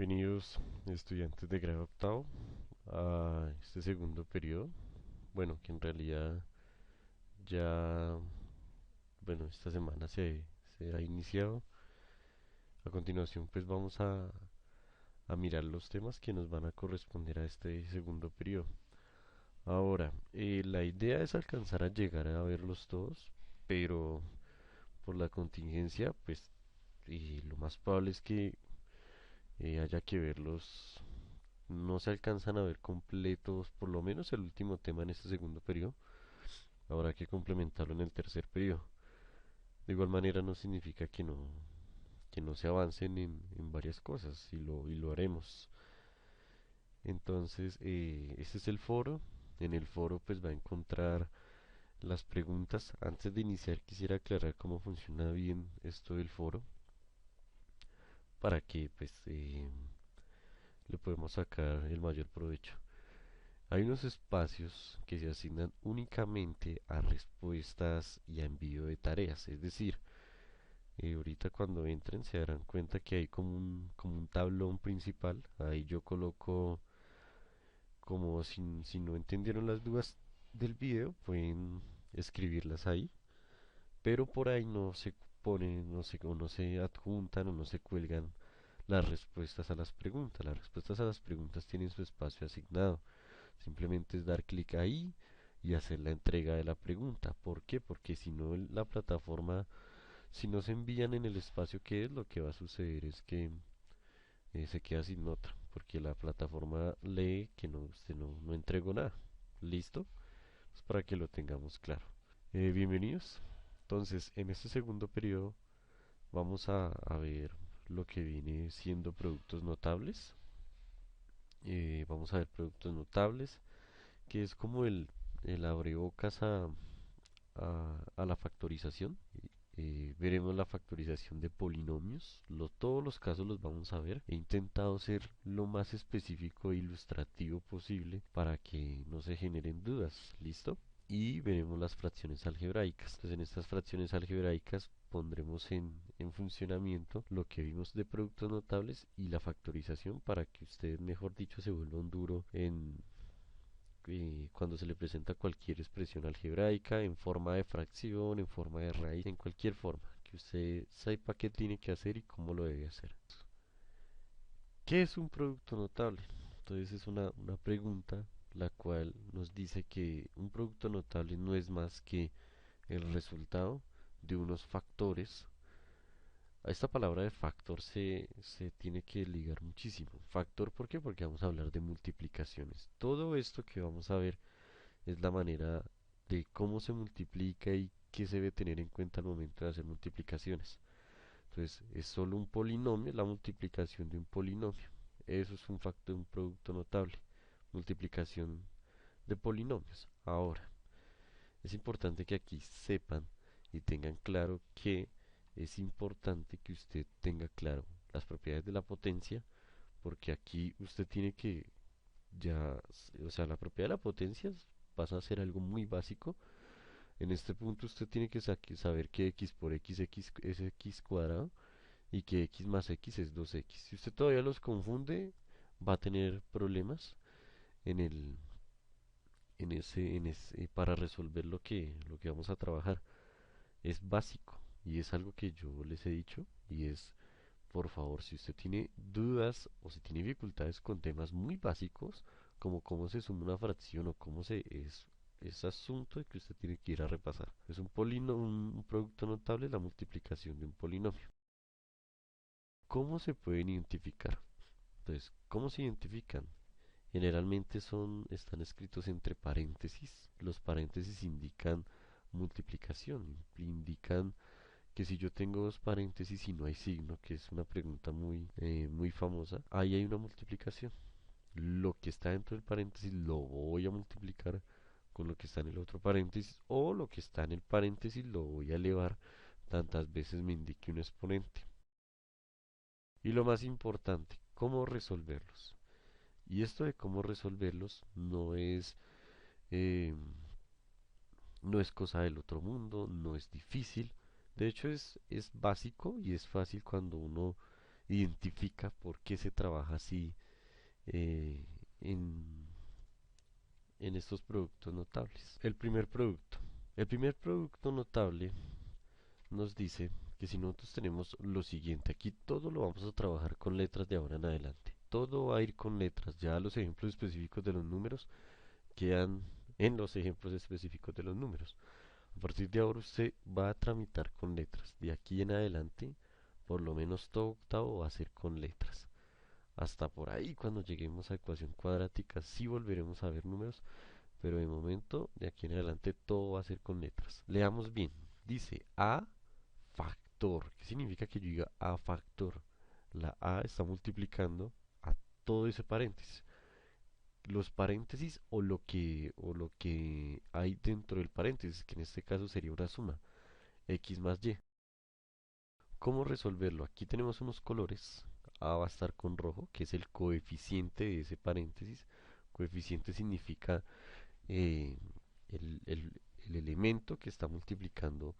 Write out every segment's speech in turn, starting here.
Bienvenidos estudiantes de grado octavo a este segundo periodo. Bueno, que en realidad ya, esta semana se ha iniciado. A continuación, pues vamos a mirar los temas que nos van a corresponder a este segundo periodo. Ahora, la idea es alcanzar a llegar a verlos todos, pero por la contingencia, pues lo más probable es que haya que verlos. No se alcanzan a ver completos, por lo menos el último tema en este segundo periodo. Habrá que complementarlo en el tercer periodo. De igual manera no significa que no se avancen en varias cosas y lo haremos. Entonces, este es el foro. En el foro pues va a encontrar las preguntas. Antes de iniciar quisiera aclarar cómo funciona bien esto del foro para que le podemos sacar el mayor provecho. Hay unos espacios que se asignan únicamente a respuestas y a envío de tareas. Es decir, ahorita cuando entren se darán cuenta que hay como un tablón principal. Ahí yo coloco como si no entendieron las dudas del video, pueden escribirlas ahí. Pero por ahí no se ponen, o no se adjuntan o no se cuelgan las respuestas a las preguntas. Las respuestas a las preguntas tienen su espacio asignado. Simplemente es dar clic ahí y hacer la entrega de la pregunta. ¿Por qué? Porque si no la plataforma, si no se envían en el espacio que es, lo que va a suceder es que se queda sin nota, porque la plataforma lee que usted no entregó nada. ¿Listo? Es para que lo tengamos claro. Bienvenidos. Entonces, en este segundo periodo vamos a ver lo que viene siendo productos notables. Vamos a ver productos notables, que es como el abrebocas a la factorización. Veremos la factorización de polinomios. Todos los casos los vamos a ver. He intentado ser lo más específico e ilustrativo posible para que no se generen dudas. ¿Listo? Y veremos las fracciones algebraicas. Entonces en estas fracciones algebraicas pondremos en funcionamiento lo que vimos de productos notables y la factorización para que usted, mejor dicho, se vuelva un duro cuando se le presenta cualquier expresión algebraica en forma de fracción, en forma de raíz, en cualquier forma, que usted sepa qué tiene que hacer y cómo lo debe hacer. ¿Qué es un producto notable? Entonces es una pregunta la cual nos dice que un producto notable no es más que el resultado de unos factores. A esta palabra de factor se tiene que ligar muchísimo. Factor, ¿por qué? Porque vamos a hablar de multiplicaciones. Todo esto que vamos a ver es la manera de cómo se multiplica y qué se debe tener en cuenta al momento de hacer multiplicaciones. Entonces, es solo un polinomio, la multiplicación de un polinomio. Eso es un factor, un producto notable. Multiplicación de polinomios. Ahora, es importante que aquí sepan y tengan claro que es importante que usted tenga claro las propiedades de la potencia, porque aquí usted tiene que ya, o sea, la propiedad de la potencia pasa a ser algo muy básico. En este punto usted tiene que saber que x por x es x cuadrado y que x más x es 2x. Si usted todavía los confunde, va a tener problemas en para resolver lo que vamos a trabajar. Es básico y es algo que yo les he dicho y es, por favor, si usted tiene dudas o si tiene dificultades con temas muy básicos, como cómo se suma una fracción o cómo es asunto de que usted tiene que ir a repasar. Es un producto notable la multiplicación de un polinomio. ¿Cómo se pueden identificar? Entonces, ¿cómo se identifican? Generalmente están escritos entre paréntesis. Los paréntesis indican multiplicación, indican que si yo tengo dos paréntesis y no hay signo, que es una pregunta muy famosa, ahí hay una multiplicación. Lo que está dentro del paréntesis lo voy a multiplicar con lo que está en el otro paréntesis o lo que está en el paréntesis lo voy a elevar tantas veces me indique un exponente. Y lo más importante, cómo resolverlos. Y esto de cómo resolverlos eh, no es cosa del otro mundo, no es difícil. De hecho es básico y es fácil cuando uno identifica por qué se trabaja así eh, en, en estos productos notables. El primer producto notable nos dice que si nosotros tenemos lo siguiente, aquí todo lo vamos a trabajar con letras de ahora en adelante. Todo va a ir con letras. Ya los ejemplos específicos de los números quedan en los ejemplos específicos de los números. A partir de ahora usted va a tramitar con letras. De aquí en adelante, por lo menos todo octavo va a ser con letras. Hasta por ahí, cuando lleguemos a ecuación cuadrática, sí volveremos a ver números, pero de momento, de aquí en adelante, todo va a ser con letras. Leamos bien. Dice A factor. ¿Qué significa que yo diga A factor? La A está multiplicando a todo ese paréntesis. Los paréntesis o lo que hay dentro del paréntesis, que en este caso sería una suma, X más Y. ¿Cómo resolverlo? Aquí tenemos unos colores. A va a estar con rojo, que es el coeficiente de ese paréntesis. Coeficiente significa eh, el, el- el elemento que está multiplicando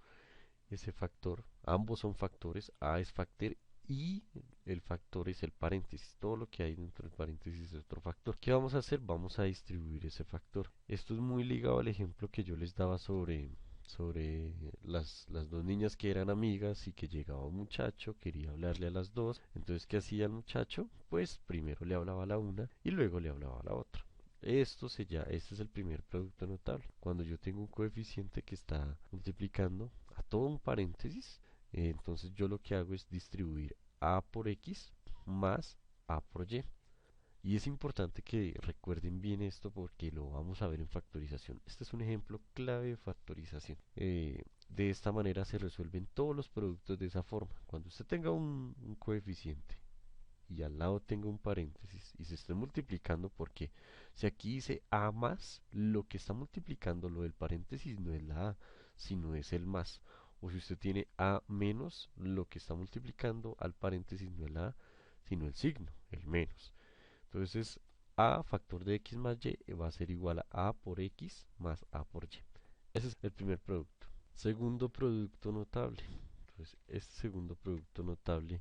ese factor. Ambos son factores. A es factor y el factor es el paréntesis. Todo lo que hay dentro del paréntesis es otro factor. ¿Qué vamos a hacer? Vamos a distribuir ese factor. Esto es muy ligado al ejemplo que yo les daba sobre las dos niñas que eran amigas y que llegaba un muchacho, quería hablarle a las dos. Entonces, ¿qué hacía el muchacho? Pues primero le hablaba a la una y luego le hablaba a la otra. Este es el primer producto notable. Cuando yo tengo un coeficiente que está multiplicando a todo un paréntesis, entonces yo lo que hago es distribuir a por x más a por y. Y es importante que recuerden bien esto porque lo vamos a ver en factorización. Este es un ejemplo clave de factorización. De esta manera se resuelven todos los productos de esa forma. Cuando usted tenga un coeficiente y al lado tenga un paréntesis y se esté multiplicando, porque si aquí dice a más, lo que está multiplicando lo del paréntesis no es la a, sino es el más. O si usted tiene a menos, lo que está multiplicando al paréntesis no es la a, sino el signo, el menos. Entonces, a factor de x más y va a ser igual a por x más a por y. Ese es el primer producto. Segundo producto notable. Entonces, este segundo producto notable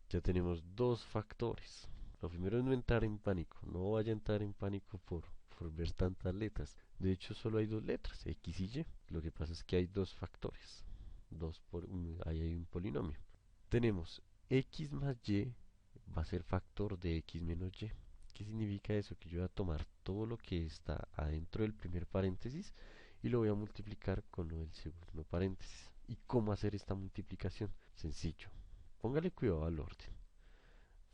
ya tenemos dos factores. Lo primero es no entrar en pánico. No vaya a entrar en pánico por ver tantas letras. De hecho, solo hay dos letras, x y y. Lo que pasa es que hay dos factores. Ahí hay un polinomio. Tenemos x más y va a ser factor de x menos y. ¿Qué significa eso? Que yo voy a tomar todo lo que está adentro del primer paréntesis y lo voy a multiplicar con lo del segundo paréntesis. ¿Y cómo hacer esta multiplicación? Sencillo. Póngale cuidado al orden.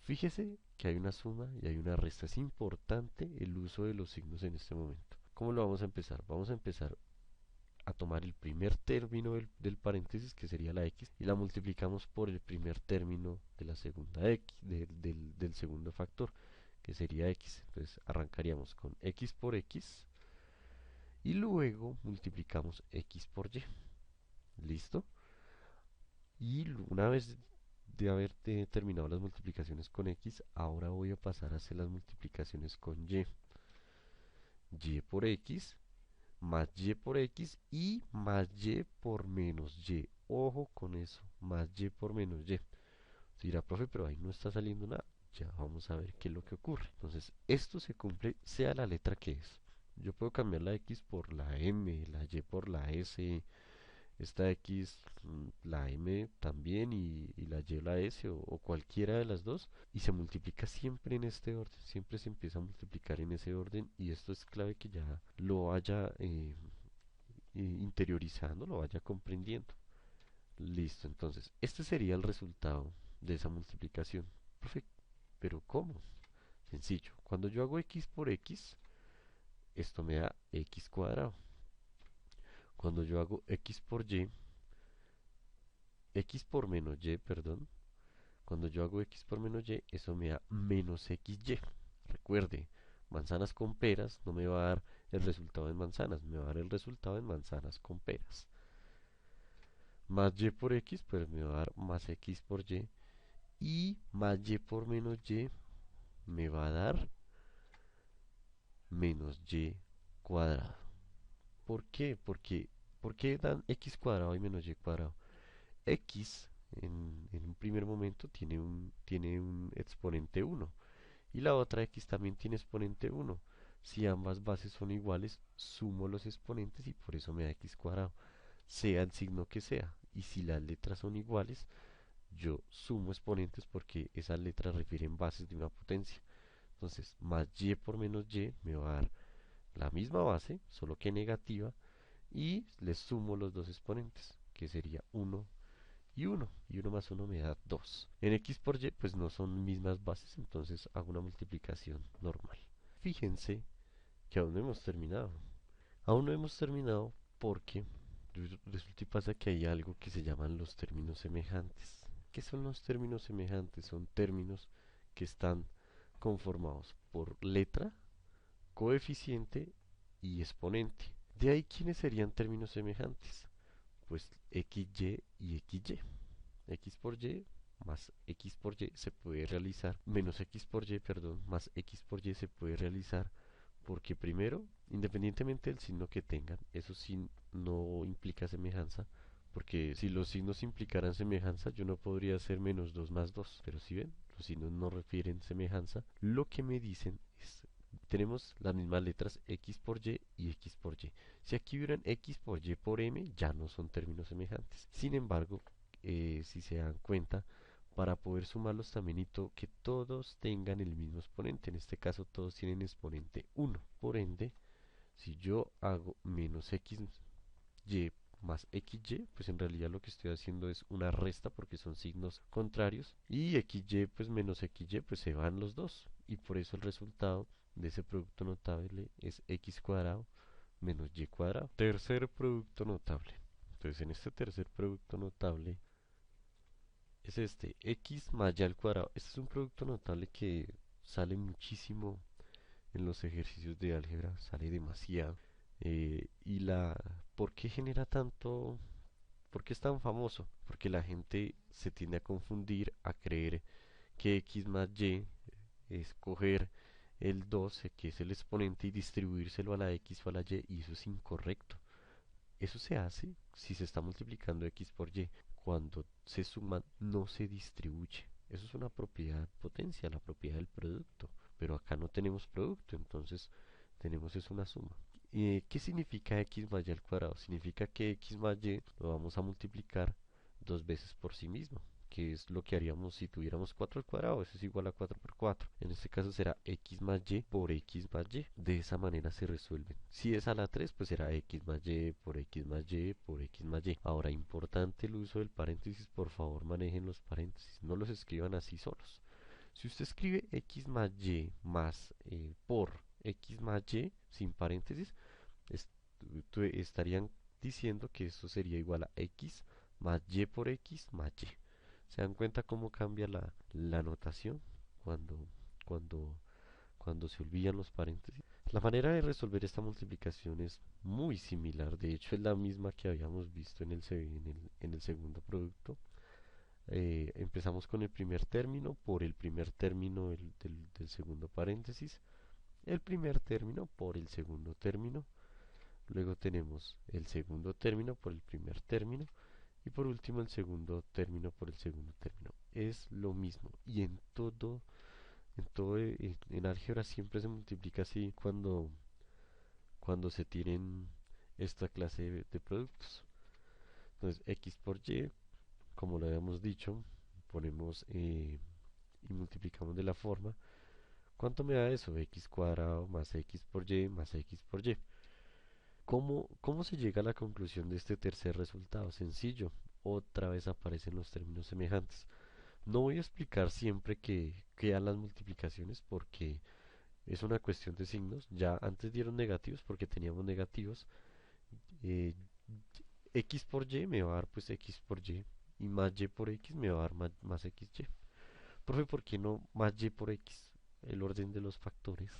Fíjese que hay una suma y hay una resta. Es importante el uso de los signos en este momento. ¿Cómo lo vamos a empezar? Vamos a empezar a tomar el primer término del paréntesis, que sería la x, y la multiplicamos por el primer término de la segunda x, del segundo factor, que sería x. Entonces arrancaríamos con x por x y luego multiplicamos x por y. ¿Listo? Y una vez de haber terminado las multiplicaciones con x, ahora voy a pasar a hacer las multiplicaciones con y. Y por x más y por x y más y por menos y. Ojo con eso, más y por menos y. Se dirá, profe, pero ahí no está saliendo nada. Ya vamos a ver qué es lo que ocurre. Entonces, esto se cumple sea la letra que es. Yo puedo cambiar la x por la m, la y por la s, esta X, la M también y la Y la S o cualquiera de las dos y se multiplica siempre en este orden, siempre se empieza a multiplicar en ese orden y esto es clave que ya lo vaya interiorizando, lo vaya comprendiendo. Listo, entonces este sería el resultado de esa multiplicación. Perfecto, pero ¿cómo? Sencillo, cuando yo hago X por X, esto me da X cuadrado. Cuando yo hago X por Y, X por menos Y, perdón, cuando yo hago x por menos y, eso me da menos xy. Recuerde, manzanas con peras no me va a dar el resultado en manzanas, me va a dar el resultado en manzanas con peras. Más y por x, pues me va a dar más x por y. Y más y por menos y me va a dar menos y cuadrado. ¿Por qué? ¿Por qué dan x cuadrado y menos y cuadrado? X en un primer momento tiene un exponente uno y la otra x también tiene exponente uno. Si ambas bases son iguales, sumo los exponentes y por eso me da x cuadrado, sea el signo que sea. Y si las letras son iguales, yo sumo exponentes porque esas letras refieren bases de una potencia. Entonces, más y por menos y me va a dar la misma base, solo que negativa, y le sumo los dos exponentes, que sería uno y uno y uno más uno me da 2. En x por y, pues no son mismas bases, entonces hago una multiplicación normal. Fíjense que aún no hemos terminado. Aún no hemos terminado porque resulta y pasa que hay algo que se llaman los términos semejantes. ¿Qué son los términos semejantes? Son términos que están conformados por letra, coeficiente y exponente. De ahí, ¿quiénes serían términos semejantes? Pues xy y xy. X por y más x por y se puede realizar, menos x por y, perdón, más x por y se puede realizar porque primero, independientemente del signo que tengan, eso sí no implica semejanza, porque si los signos implicaran semejanza, yo no podría hacer menos 2 más 2, pero si ven, los signos no refieren semejanza, lo que me dicen es, tenemos las mismas letras x por y x por y. Si aquí hubieran x por y por m, ya no son términos semejantes. Sin embargo, si se dan cuenta, para poder sumarlos también necesito que todos tengan el mismo exponente. En este caso todos tienen exponente 1. Por ende, si yo hago menos xy más xy, pues en realidad lo que estoy haciendo es una resta porque son signos contrarios. Y xy pues menos xy pues se van los dos. Y por eso el resultado de ese producto notable es x cuadrado menos y cuadrado. Tercer producto notable. Entonces en este tercer producto notable es este, x más y al cuadrado. Este es un producto notable que sale muchísimo en los ejercicios de álgebra, sale demasiado. Y ¿por qué genera tanto? ¿Por qué es tan famoso? Porque la gente se tiende a confundir, a creer que x más y es coger el 12, que es el exponente, y distribuírselo a la x o a la y eso es incorrecto. Eso se hace si se está multiplicando x por y. Cuando se suman, no se distribuye. Eso es una propiedad potencia, la propiedad del producto. Pero acá no tenemos producto, entonces tenemos es una suma. ¿Qué significa x más y al cuadrado? Significa que x más y lo vamos a multiplicar dos veces por sí mismo, que es lo que haríamos si tuviéramos 4 al cuadrado, eso es igual a 4 por 4. En este caso será x más y por x más y. De esa manera se resuelven. Si es a la 3, pues será x más y por x más y por x más y. Ahora, importante el uso del paréntesis, por favor manejen los paréntesis, no los escriban así solos. Si usted escribe x más y más por x más y sin paréntesis, estarían diciendo que esto sería igual a x más y por x más y. ¿Se dan cuenta cómo cambia la notación cuando, cuando, cuando se olvidan los paréntesis? La manera de resolver esta multiplicación es muy similar, de hecho es la misma que habíamos visto en el segundo producto. Empezamos con el primer término por el primer término del segundo paréntesis, el primer término por el segundo término, luego tenemos el segundo término por el primer término y por último el segundo término por el segundo término. Es lo mismo y en álgebra siempre se multiplica así cuando se tienen esta clase de productos. Entonces x por y, como lo habíamos dicho, ponemos y multiplicamos de la forma. ¿Cuánto me da eso? X cuadrado más x por y más x por y. ¿Cómo se llega a la conclusión de este tercer resultado? Sencillo, otra vez aparecen los términos semejantes. No voy a explicar siempre que quedan las multiplicaciones porque es una cuestión de signos. Ya antes dieron negativos porque teníamos negativos. Eh, x por y me va a dar pues x por y más y por x me va a dar más xy. Profe, ¿por qué no más y por x? El orden de los factores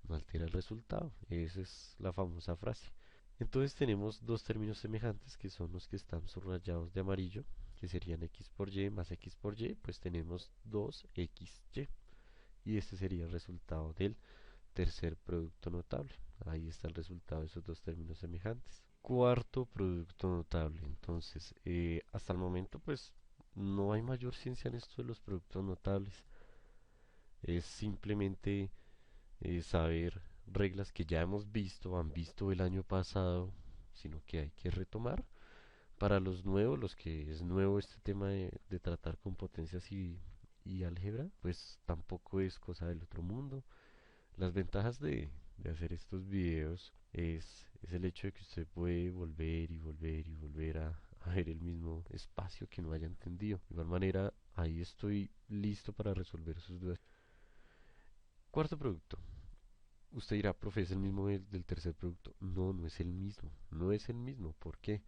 no altera el resultado. Esa es la famosa frase. Entonces tenemos dos términos semejantes que son los que están subrayados de amarillo, que serían x por y más x por y, pues tenemos 2xy. Y este sería el resultado del tercer producto notable. Ahí está el resultado de esos dos términos semejantes. Cuarto producto notable. Entonces, hasta el momento, pues no hay mayor ciencia en esto de los productos notables. Es simplemente saber reglas que ya hemos visto, han visto el año pasado, sino que hay que retomar. Para los nuevos, los que es nuevo este tema de tratar con potencias y álgebra, pues tampoco es cosa del otro mundo. Las ventajas de hacer estos videos es el hecho de que usted puede volver y volver y volver a ver el mismo espacio que no haya entendido. De igual manera, ahí estoy listo para resolver sus dudas. Cuarto producto. Usted dirá, profe, ¿es el mismo del tercer producto? No, no es el mismo. No es el mismo. ¿Por qué?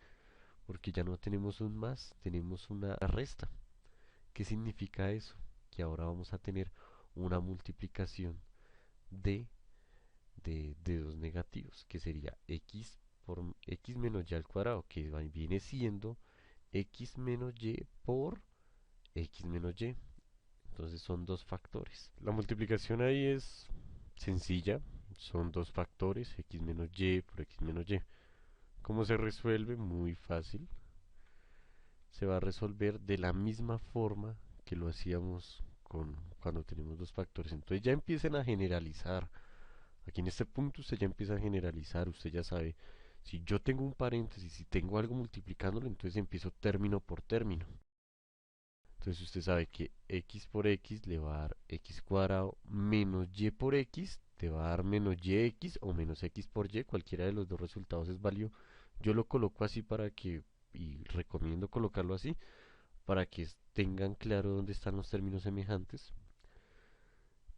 Porque ya no tenemos un más, tenemos una resta. ¿Qué significa eso? Que ahora vamos a tener una multiplicación de, de dos negativos, que sería x por x menos y al cuadrado, que viene siendo x menos y por x menos y. Entonces son dos factores. La multiplicación ahí es sencilla, son dos factores, x menos y por x menos y. ¿Cómo se resuelve? Muy fácil. Se va a resolver de la misma forma que lo hacíamos cuando tenemos dos factores. Entonces ya empiecen a generalizar. Aquí en este punto usted ya empieza a generalizar, usted ya sabe, si yo tengo un paréntesis, si tengo algo multiplicándolo, entonces empiezo término por término. Entonces usted sabe que x por x le va a dar x cuadrado menos y por x te va a dar menos yx o menos x por y, cualquiera de los dos resultados es válido. Yo lo coloco así para que, y recomiendo colocarlo así, para que tengan claro dónde están los términos semejantes,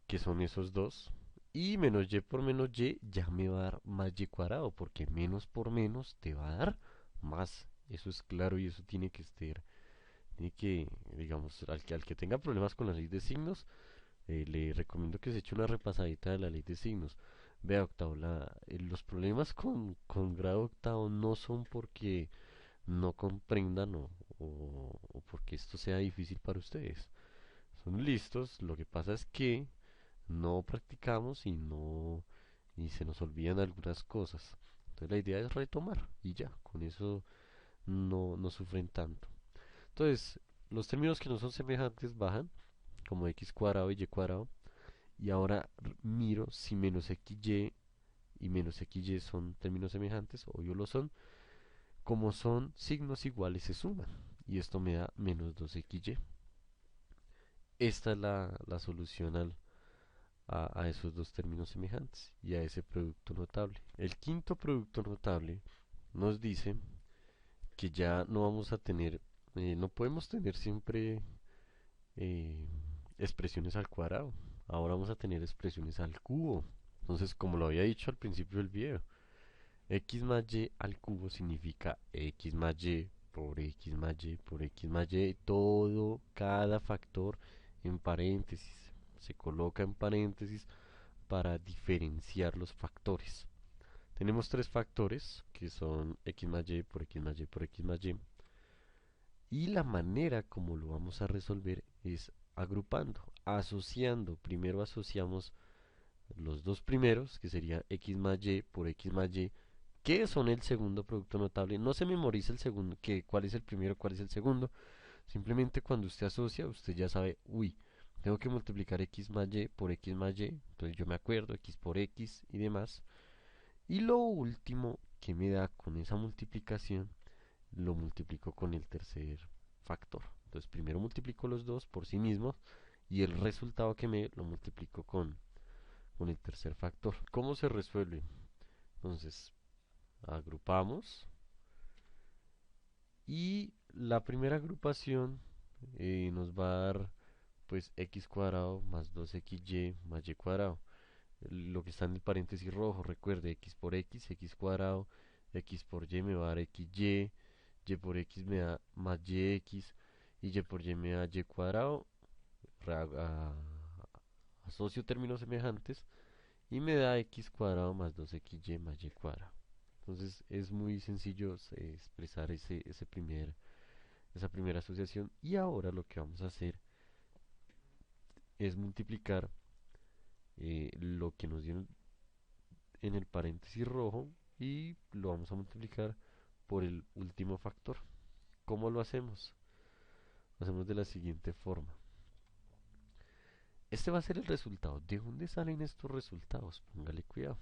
que son esos dos. Y menos y por menos y ya me va a dar más y cuadrado, porque menos por menos te va a dar más. Eso es claro y eso tiene que, digamos, al que tenga problemas con la ley de signos, le recomiendo que se eche una repasadita de la ley de signos. Vea, octavo, los problemas con grado octavo no son porque no comprendan o porque esto sea difícil para ustedes. Son listos, lo que pasa es que no practicamos y se nos olvidan algunas cosas. Entonces la idea es retomar y ya, con eso no sufren tanto. Entonces, los términos que no son semejantes bajan, como x cuadrado y y cuadrado, y ahora miro si menos xy y menos xy son términos semejantes, obvio lo son, como son signos iguales se suman, y esto me da menos 2xy. Esta es la solución a esos dos términos semejantes y a ese producto notable. El quinto producto notable nos dice que ya no vamos a tener, no podemos tener siempre eh, expresiones al cuadrado. Ahora vamos a tener expresiones al cubo. Entonces, como lo había dicho al principio del video, x más y al cubo significa x más y por x más y por x más y, todo, cada factor en paréntesis. Se coloca en paréntesis para diferenciar los factores. Tenemos tres factores que son x más y por x más y por x más y. Y la manera como lo vamos a resolver es agrupando, asociando. Primero asociamos los dos primeros, que sería x más y por x más y, que son el segundo producto notable. No se memoriza el segundo, que cuál es el primero, cuál es el segundo. Simplemente cuando usted asocia, usted ya sabe, uy, tengo que multiplicar x más y por x más y. Entonces yo me acuerdo, x por x y demás. Y lo último que me da con esa multiplicación, lo multiplico con el tercer factor. Entonces primero multiplico los dos por sí mismos y el resultado que me lo multiplico con el tercer factor. ¿Cómo se resuelve? Entonces agrupamos y la primera agrupación nos va a dar pues x cuadrado más 2xy más y cuadrado. Lo que está en el paréntesis rojo, recuerde x cuadrado, x por y me va a dar xy, y por x me da más yx y y por y me da y cuadrado. Asocio términos semejantes y me da x cuadrado más 2xy más y cuadrado. Entonces es muy sencillo expresar esa primera asociación y ahora lo que vamos a hacer es multiplicar lo que nos dieron en el paréntesis rojo y lo vamos a multiplicar por el último factor. ¿Cómo lo hacemos? hacemos de la siguiente forma. Este va a ser el resultado. ¿De dónde salen estos resultados? Póngale cuidado.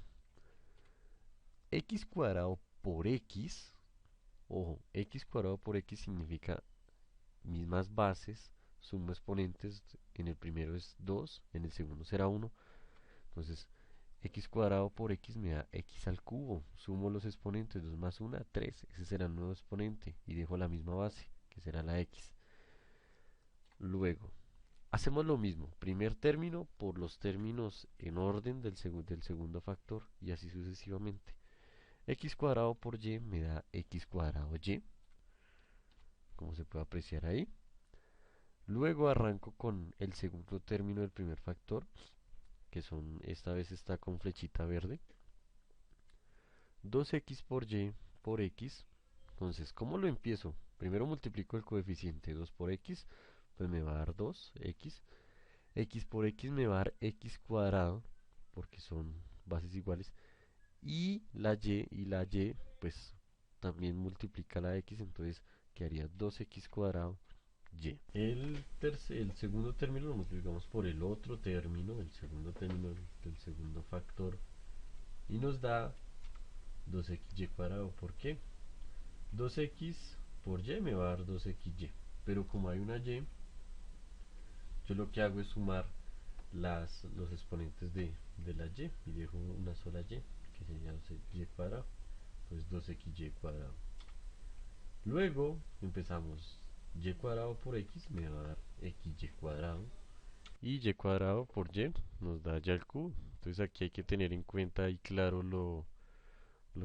X cuadrado por X. Ojo, X cuadrado por X significa mismas bases, sumo exponentes. En el primero es 2, en el segundo será 1. Entonces, X cuadrado por X me da X al cubo. Sumo los exponentes, 2 más 1, 3. Ese será el nuevo exponente. Y dejo la misma base, que será la X. Luego, hacemos lo mismo, primer término por los términos en orden del segundo factor y así sucesivamente. X cuadrado por Y me da X cuadrado Y, como se puede apreciar ahí. Luego arranco con el segundo término del primer factor, que son, esta vez está con flechita verde. 2x por Y por X. Entonces, ¿cómo lo empiezo? Primero multiplico el coeficiente 2 por X, pues me va a dar 2x. X por X me va a dar X cuadrado, porque son bases iguales. Y la Y, pues también multiplica la X, entonces quedaría 2X cuadrado Y. El segundo término lo multiplicamos por el otro término, el segundo término del segundo factor, y nos da 2XY cuadrado. ¿Por qué? 2X por Y me va a dar 2XY, pero como hay una Y, yo lo que hago es sumar los exponentes de la y dejo una sola y, que sería y cuadrado, pues 2xy cuadrado. Luego empezamos, y cuadrado por x me va a dar xy cuadrado, y y cuadrado por y nos da y al cubo. Entonces aquí hay que tener en cuenta y claro lo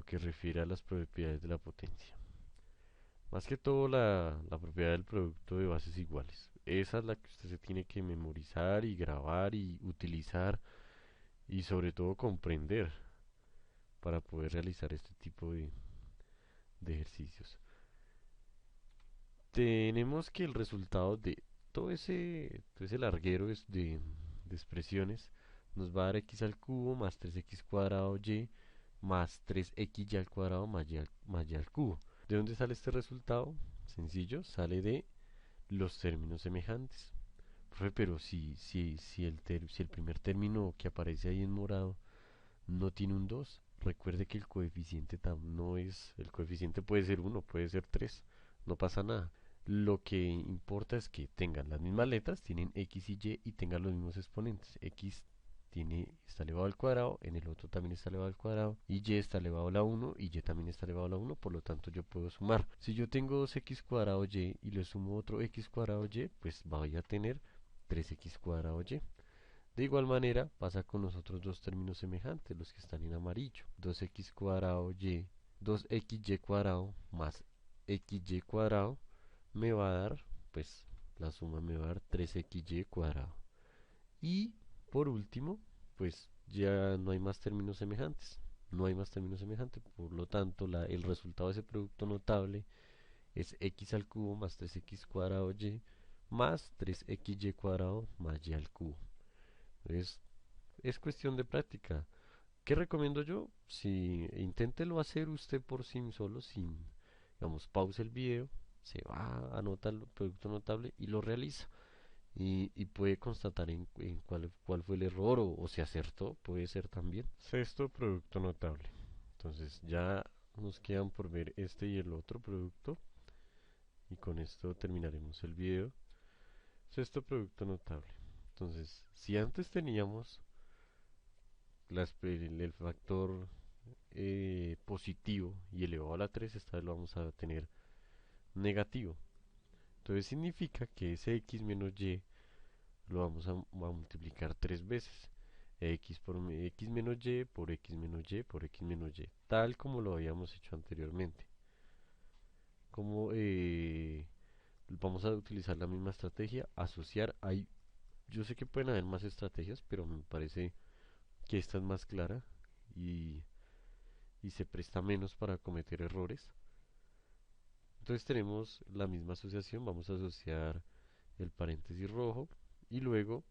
que refiere a las propiedades de la potencia. Más que todo la propiedad del producto de bases iguales. Esa es la que usted se tiene que memorizar y grabar y utilizar y sobre todo comprender para poder realizar este tipo de ejercicios. Tenemos que el resultado de todo ese larguero de expresiones nos va a dar x al cubo más 3x cuadrado y más 3xy al cuadrado más y al cubo. ¿De dónde sale este resultado? Sencillo, sale de los términos semejantes. Profe, pero si el primer término que aparece ahí en morado no tiene un 2, recuerde que el coeficiente no es, el coeficiente puede ser 1, puede ser 3, no pasa nada. Lo que importa es que tengan las mismas letras, tienen x y tengan los mismos exponentes. X está elevado al cuadrado, en el otro también está elevado al cuadrado, y y está elevado a la 1, y y también está elevado a la 1, por lo tanto yo puedo sumar. Si yo tengo 2x cuadrado y le sumo otro x cuadrado y, pues voy a tener 3x cuadrado y. De igual manera pasa con los otros dos términos semejantes, los que están en amarillo. 2x cuadrado y, 2xy cuadrado más xy cuadrado me va a dar, pues la suma me va a dar 3xy cuadrado. Y por último, pues ya no hay más términos semejantes. No hay más términos semejantes, por lo tanto el resultado de ese producto notable es x al cubo más 3x cuadrado y más 3xy cuadrado más y al cubo. Es, es cuestión de práctica. ¿Qué recomiendo yo? Si inténtelo hacer usted por sí solo, sin, digamos, pause el video, se va, anota el producto notable y lo realiza. Y puede constatar en cuál fue el error o si acertó, puede ser también. Sexto producto notable. Entonces ya nos quedan por ver este y el otro producto. Y con esto terminaremos el video. Sexto producto notable. Entonces, si antes teníamos el factor positivo y elevado a la 3, esta vez lo vamos a tener negativo. Entonces significa que ese x menos y lo vamos a multiplicar 3 veces. X menos y por x menos y por x menos y, tal como lo habíamos hecho anteriormente. Como vamos a utilizar la misma estrategia, asociar. Yo sé que pueden haber más estrategias, pero me parece que esta es más clara y, y se presta menos para cometer errores. Entonces tenemos la misma asociación, vamos a asociar el paréntesis rojo y luego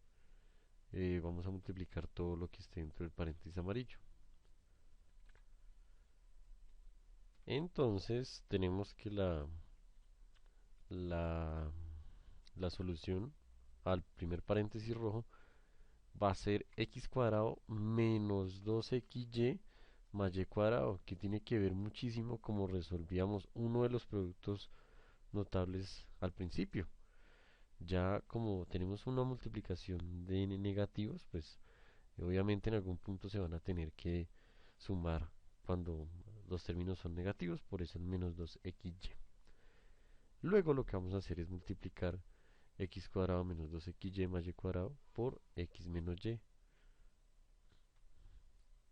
vamos a multiplicar todo lo que esté dentro del paréntesis amarillo. Entonces tenemos que la la solución al primer paréntesis rojo va a ser x cuadrado menos 2xy más y cuadrado, que tiene que ver muchísimo como resolvíamos uno de los productos notables al principio. Ya como tenemos una multiplicación de negativos, pues obviamente en algún punto se van a tener que sumar cuando los términos son negativos, por eso el menos 2xy. Luego lo que vamos a hacer es multiplicar x cuadrado menos 2xy más y cuadrado por x menos y.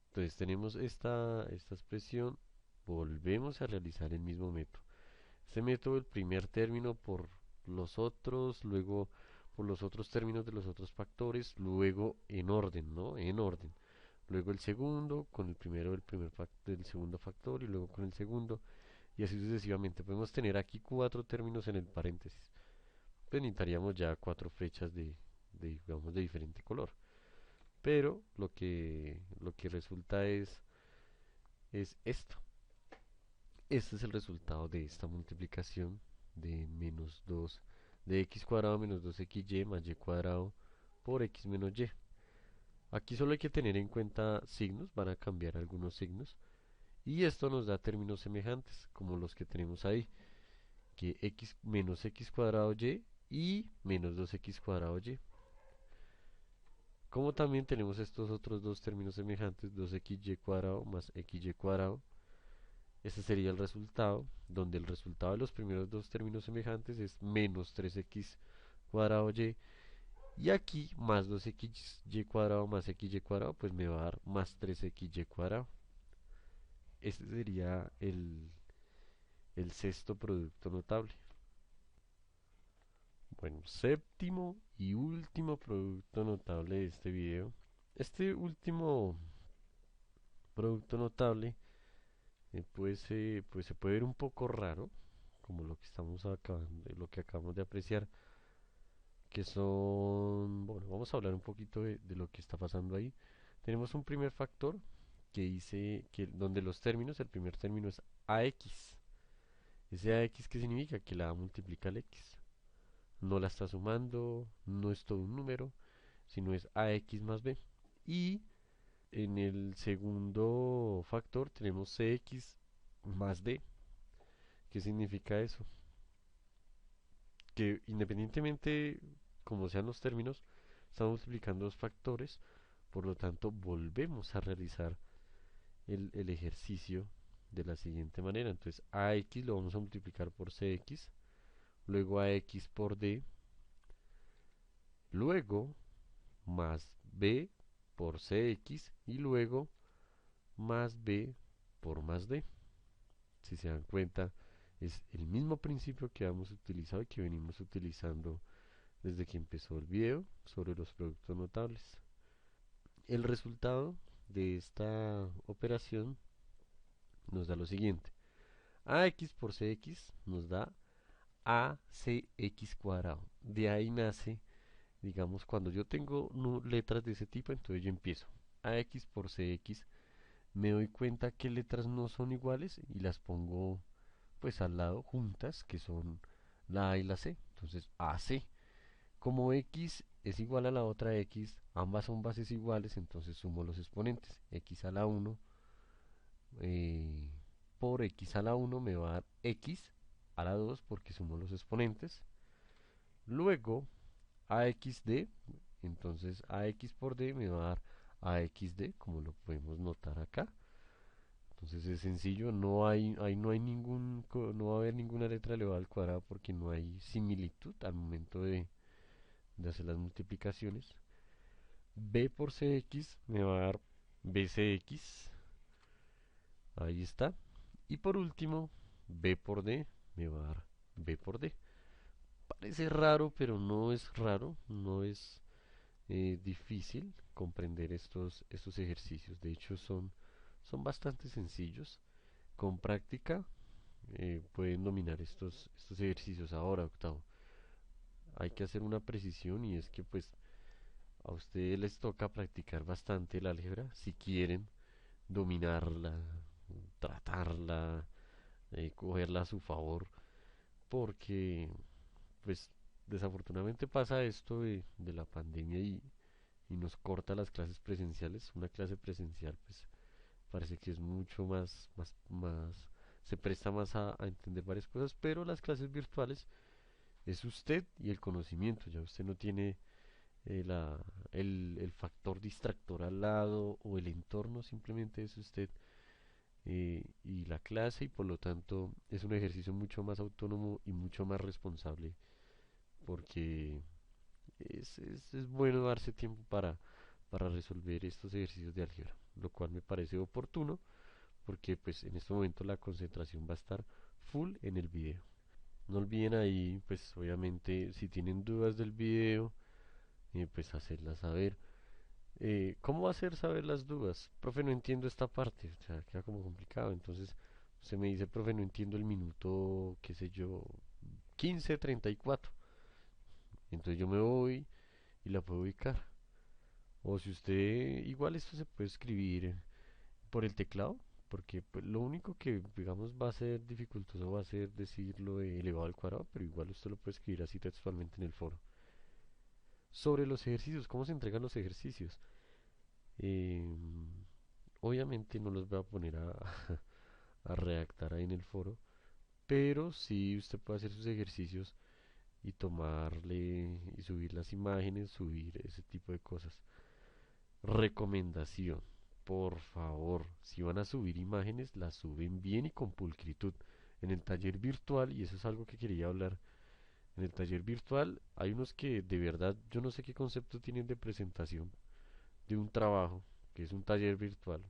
Entonces tenemos esta expresión, volvemos a realizar el mismo método. Este método, el primer término por los otros, luego por los otros términos de los otros factores, luego en orden, ¿no? En orden. Luego el segundo con el primero del segundo factor y luego con el segundo y así sucesivamente. Podemos tener aquí cuatro términos en el paréntesis. Pues necesitaríamos ya cuatro flechas digamos, de diferente color. Pero lo que resulta es esto. Este es el resultado de esta multiplicación de menos 2 de x cuadrado menos 2xy más y cuadrado por x menos y. Aquí solo hay que tener en cuenta signos, van a cambiar algunos signos. Y esto nos da términos semejantes, como los que tenemos ahí, que x menos x cuadrado y menos 2x cuadrado y. Como también tenemos estos otros dos términos semejantes, 2xy cuadrado más xy cuadrado. Este sería el resultado, donde el resultado de los primeros dos términos semejantes es menos 3x cuadrado y aquí más 2xy cuadrado más xy cuadrado, pues me va a dar más 3xy cuadrado. Este sería el sexto producto notable. Bueno, séptimo y último producto notable de este video. Este último producto notable pues se puede ver un poco raro, como lo que estamos acabando, lo que acabamos de apreciar, que son, bueno, vamos a hablar un poquito de lo que está pasando ahí. Tenemos un primer factor que dice que donde los términos, el primer término es ax. Ese ax, ¿qué significa? Que la a multiplica al x. No la está sumando, no es todo un número, sino es ax más b. Y en el segundo factor tenemos cx más d. ¿Qué significa eso? Que independientemente como sean los términos, estamos multiplicando dos factores, por lo tanto volvemos a realizar el ejercicio de la siguiente manera. Entonces ax lo vamos a multiplicar por cx, luego ax por d, luego más b por cx y luego más b por más d. Si se dan cuenta, es el mismo principio que hemos utilizado y que venimos utilizando desde que empezó el video sobre los productos notables. El resultado de esta operación nos da lo siguiente. AX por CX nos da ACX cuadrado. De ahí nace, digamos, cuando yo tengo letras de ese tipo, entonces yo empiezo AX por CX, me doy cuenta que letras no son iguales y las pongo pues al lado juntas, que son la A y la C. Entonces AC. Como x es igual a la otra x, ambas son bases iguales, entonces sumo los exponentes. X a la 1 eh, por x a la 1 me va a dar x a la 2 porque sumo los exponentes. Luego AXD, entonces AX por D me va a dar AXD, como lo podemos notar acá. Entonces es sencillo, ahí no hay no va a haber ninguna letra elevada al cuadrado porque no hay similitud al momento de hacer las multiplicaciones. B por CX me va a dar BCX. Ahí está. Y por último, B por D me va a dar B por D. Parece raro, pero no es raro. No es difícil comprender estos ejercicios. De hecho, son bastante sencillos. Con práctica pueden dominar estos ejercicios. Ahora, octavo, hay que hacer una precisión y es que pues a ustedes les toca practicar bastante el álgebra si quieren dominarla, tratarla, cogerla a su favor, porque pues desafortunadamente pasa esto de la pandemia y nos corta las clases presenciales. Una clase presencial, pues parece que es mucho más, se presta más a entender varias cosas, pero las clases virtuales es usted y el conocimiento. Ya usted no tiene eh, la, el factor distractor al lado o el entorno, simplemente es usted y la clase, y por lo tanto es un ejercicio mucho más autónomo y mucho más responsable, porque es bueno darse tiempo para resolver estos ejercicios de álgebra, lo cual me parece oportuno porque pues en este momento la concentración va a estar full en el video. No olviden ahí, pues obviamente si tienen dudas del video, pues hacerlas saber. ¿Cómo hacer saber las dudas? Profe, no entiendo esta parte, o sea, queda como complicado. Entonces, usted me dice, profe, no entiendo el minuto, qué sé yo, 15:34. Entonces yo me voy y la puedo ubicar. O si usted, igual esto se puede escribir por el teclado, porque pues, lo único que, digamos, va a ser dificultoso va a ser decirlo elevado al cuadrado, pero igual usted lo puede escribir así textualmente en el foro. Sobre los ejercicios, ¿cómo se entregan los ejercicios? Em, Obviamente no los voy a poner a redactar ahí en el foro, pero sí usted puede hacer sus ejercicios y tomarle y subir las imágenes, subir ese tipo de cosas. Recomendación, por favor, si van a subir imágenes, las suben bien y con pulcritud. En el taller virtual, y eso es algo que quería hablar, en el taller virtual hay unos que de verdad yo no sé qué concepto tienen de presentación de un trabajo, que es un taller virtual,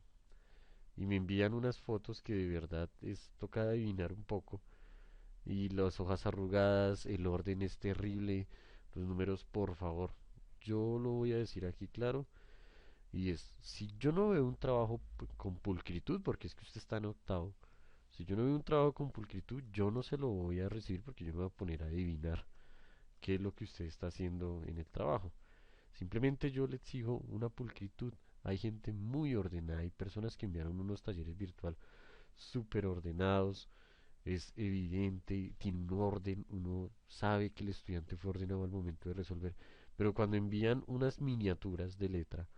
y me envían unas fotos que de verdad toca adivinar un poco, y las hojas arrugadas, el orden es terrible, los números, por favor, yo lo voy a decir aquí claro. Y es, si yo no veo un trabajo con pulcritud, porque es que usted está en octavo, si yo no veo un trabajo con pulcritud, yo no se lo voy a recibir porque yo me voy a poner a adivinar qué es lo que usted está haciendo en el trabajo. Simplemente yo le exijo una pulcritud. Hay gente muy ordenada, hay personas que enviaron unos talleres virtual súper ordenados, es evidente, tiene un orden, uno sabe que el estudiante fue ordenado al momento de resolver, pero cuando envían unas miniaturas de letra,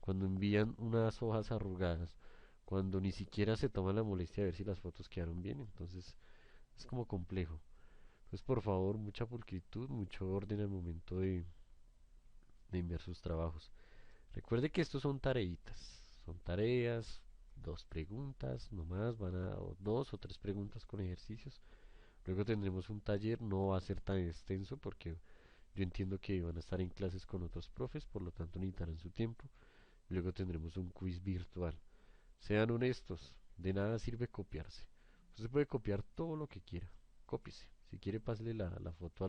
cuando envían unas hojas arrugadas, cuando ni siquiera se toman la molestia de ver si las fotos quedaron bien, entonces es como complejo. Entonces, por favor, mucha pulcritud, mucho orden al momento de enviar sus trabajos. Recuerde que estos son tareitas, son tareas, dos preguntas, nomás van a, o dos o tres preguntas con ejercicios. Luego tendremos un taller, no va a ser tan extenso porque yo entiendo que van a estar en clases con otros profes, por lo tanto necesitarán su tiempo. Luego tendremos un quiz virtual. Sean honestos, de nada sirve copiarse. Usted puede copiar todo lo que quiera, cópiese. Si quiere, pásele la foto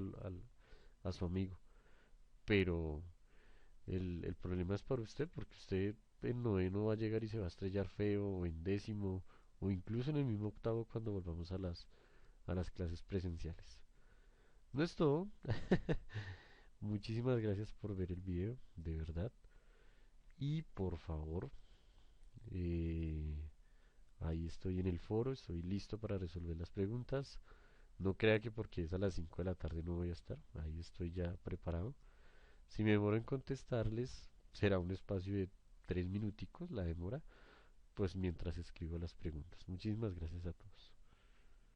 a su amigo. Pero el problema es para usted, porque usted en noveno va a llegar y se va a estrellar feo, o en décimo, o incluso en el mismo octavo cuando volvamos a las clases presenciales. No es todo. Muchísimas gracias por ver el video, de verdad. Y por favor, eh, ahí estoy en el foro, estoy listo para resolver las preguntas. No crea que porque es a las 5 de la tarde no voy a estar, ahí estoy ya preparado. Si me demoro en contestarles, será un espacio de 3 minuticos la demora, pues mientras escribo las preguntas. Muchísimas gracias a todos.